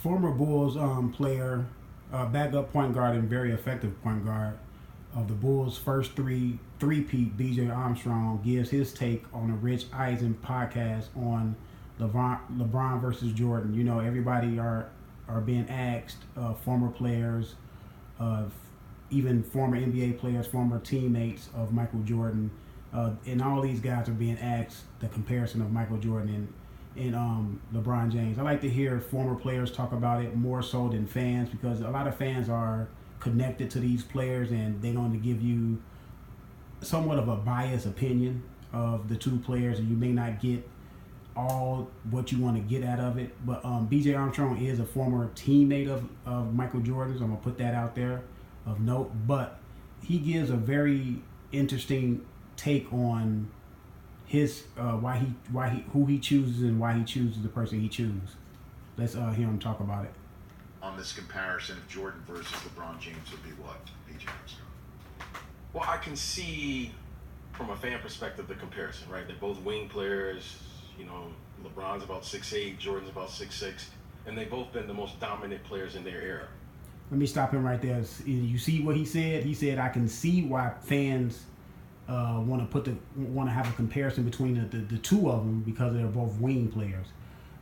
Former Bulls player, backup point guard and very effective point guard of the Bulls' first three-peat, B.J. Armstrong, gives his take on the Rich Eisen podcast on LeBron versus Jordan. You know, everybody are being asked, former players, even former NBA players, former teammates of Michael Jordan, and all these guys are being asked the comparison of Michael Jordan and LeBron James. I like to hear former players talk about it more so than fans, because a lot of fans are connected to these players and they're going to give you somewhat of a biased opinion of the two players, and you may not get all what you want to get out of it. But B.J. Armstrong is a former teammate of Michael Jordan's. I'm going to put that out there of note. But he gives a very interesting take on his who he chooses and why he chooses the person he chooses. Let's hear him talk about it. On this comparison of Jordan versus LeBron James would be what, B.J. Armstrong? Well, I can see from a fan perspective the comparison, right? They're both wing players. You know, LeBron's about 6'8", Jordan's about 6'6", and they've both been the most dominant players in their era. Let me stop him right there. You see what he said? He said, I can see why fans want to have a comparison between the two of them, because they're both wing players.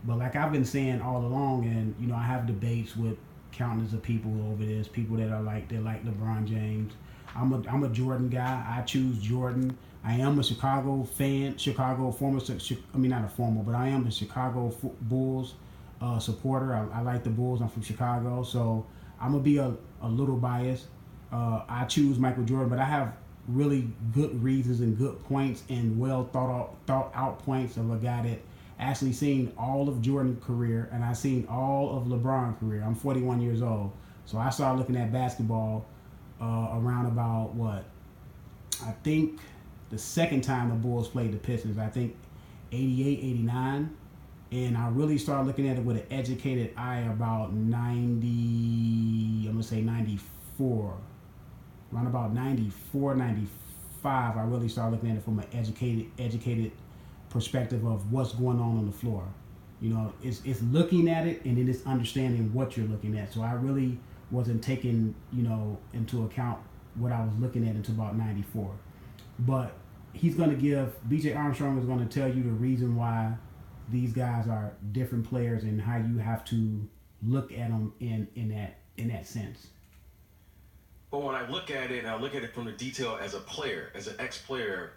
But like I've been saying all along, and you know, I have debates with countless of people over this, people that like LeBron James. I'm a Jordan guy. I choose Jordan. I am a Chicago fan, not a former, but I am a Chicago Bulls supporter. I like the Bulls. I'm from Chicago, so I'm gonna be a little biased. I choose Michael Jordan, but I have really good reasons and good points and well thought out points of a guy that actually seen all of Jordan's career, and I seen all of LeBron's career. I'm 41 years old, so I started looking at basketball around about I think the second time the Bulls played the Pistons, I think 88, 89. And I really started looking at it with an educated eye about 94. Around about 94, 95, I really started looking at it from an educated perspective of what's going on the floor. You know, it's looking at it and then it's understanding what you're looking at. So I really wasn't taking, you know, into account what I was looking at until about 94. But B.J. Armstrong is going to tell you the reason why these guys are different players and how you have to look at them in that sense. But when I look at it, and I look at it from the detail as a player, as an ex-player,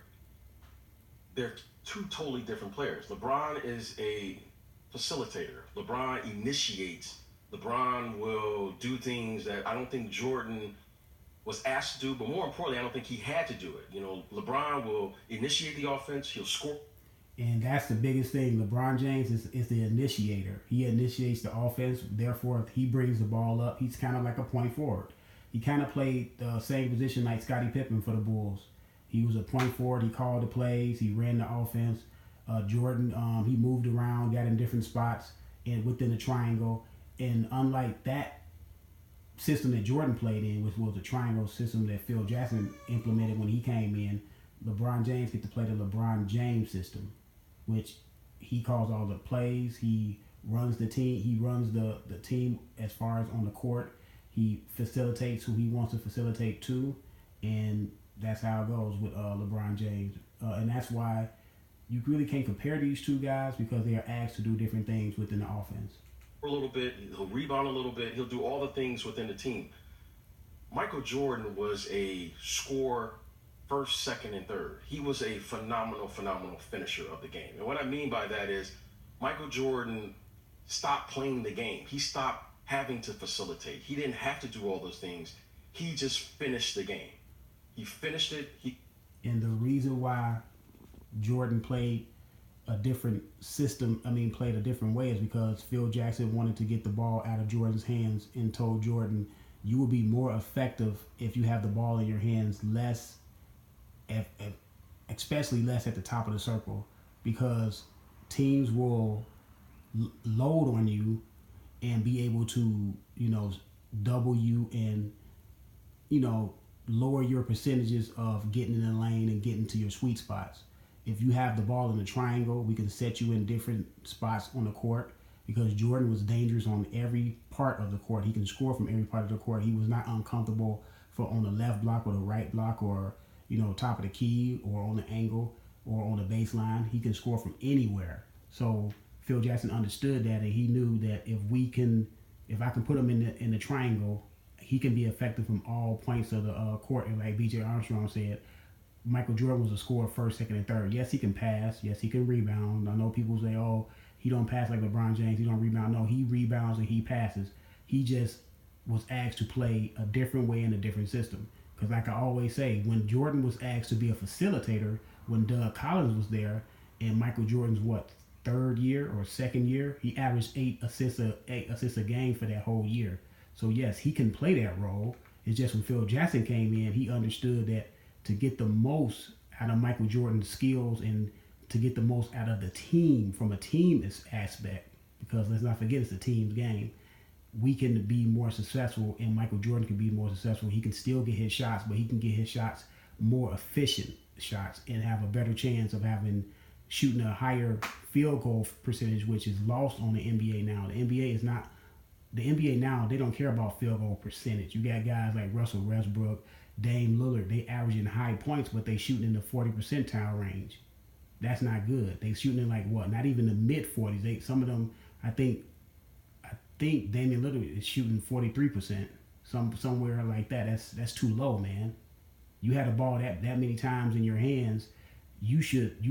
they're two totally different players. LeBron is a facilitator. LeBron initiates. LeBron will do things that I don't think Jordan was asked to do, but more importantly, I don't think he had to do it. You know, LeBron will initiate the offense. He'll score. And that's the biggest thing. LeBron James is the initiator. He initiates the offense. Therefore, he brings the ball up. He's kind of like a point forward. He kind of played the same position like Scottie Pippen for the Bulls. He was a point forward. He called the plays. He ran the offense. Jordan, he moved around, got in different spots and within the triangle. And unlike that system that Jordan played in, which was a triangle system that Phil Jackson implemented when he came in, LeBron James get to play the LeBron James system, which he calls all the plays. He runs the team. He runs the team as far as on the court. He facilitates who he wants to facilitate to, and that's how it goes with LeBron James. And that's why you really can't compare these two guys, because they are asked to do different things within the offense. A little bit, he'll rebound a little bit, he'll do all the things within the team. Michael Jordan was a scorer first, second, and third. He was a phenomenal finisher of the game. And what I mean by that is Michael Jordan stopped playing the game. He stopped having to facilitate. He didn't have to do all those things. He just finished the game. He finished it. And the reason why Jordan played a different system, played a different way, is because Phil Jackson wanted to get the ball out of Jordan's hands and told Jordan, you will be more effective if you have the ball in your hands less, especially less at the top of the circle, because teams will load on you and be able to, double you and, lower your percentages of getting in the lane and getting to your sweet spots. If you have the ball in the triangle, we can set you in different spots on the court. because Jordan was dangerous on every part of the court. He can score from every part of the court. He was not uncomfortable for on the left block or the right block or top of the key or on the angle or on the baseline. He can score from anywhere. So Phil Jackson understood that, and he knew that if I can put him in the triangle, he can be effective from all points of the court. And like B.J. Armstrong said, Michael Jordan was a scorer first, second, and third. Yes, he can pass. Yes, he can rebound. I know people say, oh, he don't pass like LeBron James. He don't rebound. No, he rebounds and he passes. He just was asked to play a different way in a different system. Because like I always say, when Jordan was asked to be a facilitator, when Doug Collins was there, and Michael Jordan's third year or second year, he averaged 8 assists a game for that whole year. So yes, he can play that role. It's just when Phil Jackson came in, he understood that to get the most out of Michael Jordan's skills and to get the most out of the team from a team aspect, because let's not forget it's a team's game, we can be more successful and Michael Jordan can be more successful. He can still get his shots, but he can get his shots more efficient shots and have a better chance of shooting a higher field goal percentage, which is lost on the NBA now. The NBA now, they don't care about field goal percentage. You got guys like Russell Westbrook, Dame Lillard, they averaging high points, but they shooting in the 40 percentile range. That's not good. They shooting in not even the mid 40s. Some of them, I think Damian Lillard is shooting 43%, somewhere like that. That's too low, man. You had a ball that many times in your hands, you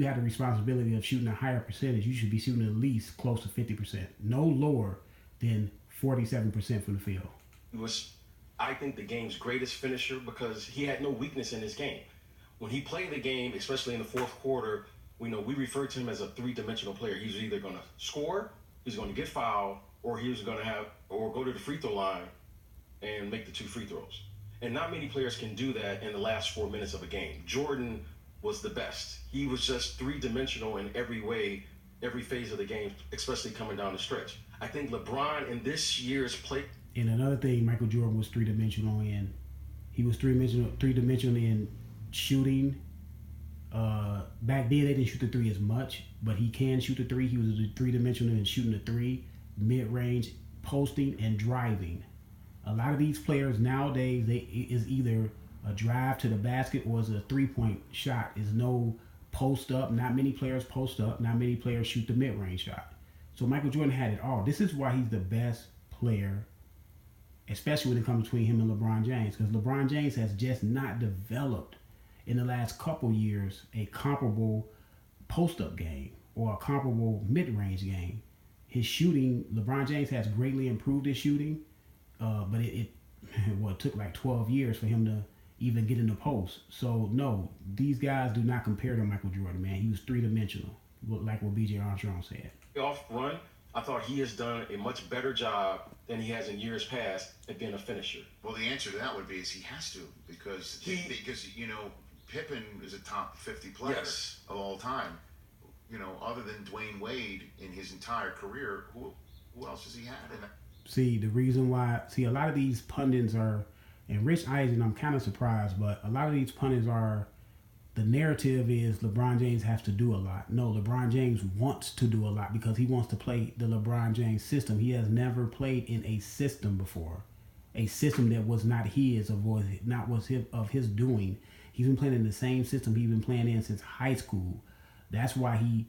have the responsibility of shooting a higher percentage. You should be shooting at least close to 50%, no lower than 47% from the field. He was, I think, the game's greatest finisher because he had no weakness in his game. When he played the game, especially in the fourth quarter, we refer to him as a three-dimensional player. He was either going to score, he was going to get fouled, or he was going to go to the free throw line and make the 2 free throws. And not many players can do that in the last 4 minutes of a game. Jordan was the best. He was just three-dimensional in every way, every phase of the game, especially coming down the stretch. I think LeBron in this year's play. And another thing, Michael Jordan was three-dimensional in. He was three-dimensional in shooting. Back then, they didn't shoot the 3 as much, but he can shoot the 3. He was three-dimensional in shooting the 3, mid-range, posting, and driving. A lot of these players nowadays, is either a drive to the basket or is a 3-point shot. Is no post up. Not many players post up. Not many players shoot the mid-range shot. So Michael Jordan had it all. This is why he's the best player, especially when it comes between him and LeBron James, because LeBron James has just not developed in the last couple years a comparable post-up game or a comparable mid-range game. His shooting, LeBron James has greatly improved his shooting, but it took like 12 years for him to even get in the post. So no, these guys do not compare to Michael Jordan, man. He was three-dimensional, like what B.J. Armstrong said. Off run, I thought he has done a much better job than he has in years past at being a finisher. Well, the answer to that would be he has to because Pippen is a top 50 player of all time. Other than Dwayne Wade in his entire career, who else has he had? See, the reason why, a lot of these pundits are, and Rich Eisen, I'm kind of surprised, but a lot of these pundits are, the narrative is LeBron James has to do a lot. No, LeBron James wants to do a lot because he wants to play the LeBron James system. He has never played in a system before, a system that was not his, of his doing. He's been playing in the same system he's been playing in since high school. That's why he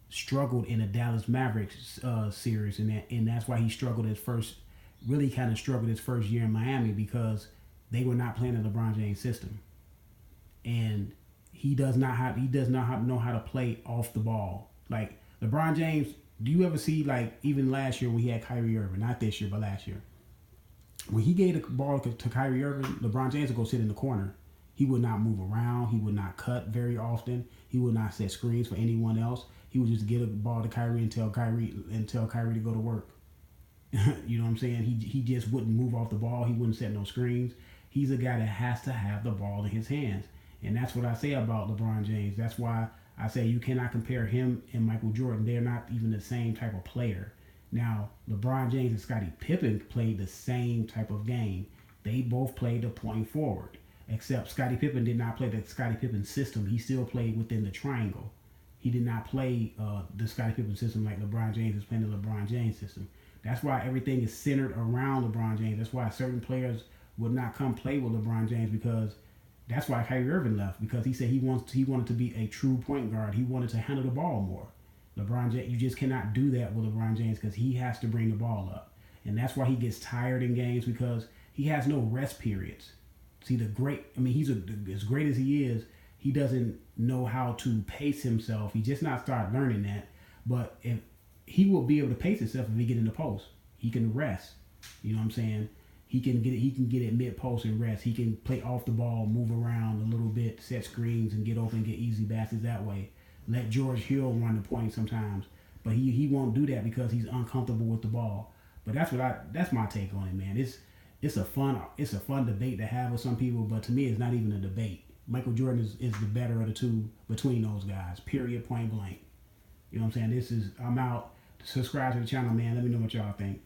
struggled in the Dallas Mavericks series, and that's why he struggled his first year in Miami, because they were not playing the LeBron James system, and he does not know how to play off the ball. Like LeBron James, do you ever see, like, even last year when he had Kyrie Irving, not this year but last year, when he gave the ball to Kyrie Irving, LeBron James would go sit in the corner. He would not move around. He would not cut very often. He would not set screens for anyone else. He would just get a ball to Kyrie and tell Kyrie to go to work. You know what I'm saying? He just wouldn't move off the ball. He wouldn't set no screens. He's a guy that has to have the ball in his hands. And that's what I say about LeBron James. That's why I say you cannot compare him and Michael Jordan. They're not even the same type of player. Now, LeBron James and Scottie Pippen played the same type of game. They both played the point forward. Except Scottie Pippen did not play the Scottie Pippen system. He still played within the triangle. He did not play the Scottie Pippen system like LeBron James is playing the LeBron James system. That's why everything is centered around LeBron James. That's why certain players would not come play with LeBron James, because that's why Kyrie Irving left, because he said he wanted to be a true point guard. He wanted to handle the ball more. LeBron James, you just cannot do that with LeBron James because he has to bring the ball up. And that's why he gets tired in games, because he has no rest periods. See, he's as great as he is, he doesn't know how to pace himself. He just not started learning that. But if he will be able to pace himself if he get in the post. He can rest. You know what I'm saying? He can get it mid post and rest. He can play off the ball, move around a little bit, set screens and get open, get easy baskets that way. Let George Hill run the point sometimes. But he won't do that because he's uncomfortable with the ball. But that's my take on it, man. It's a fun debate to have with some people, but to me it's not even a debate. Michael Jordan is the better of the two between those guys. Period, point blank. You know what I'm saying? I'm out. Subscribe to the channel, man. Let me know what y'all think.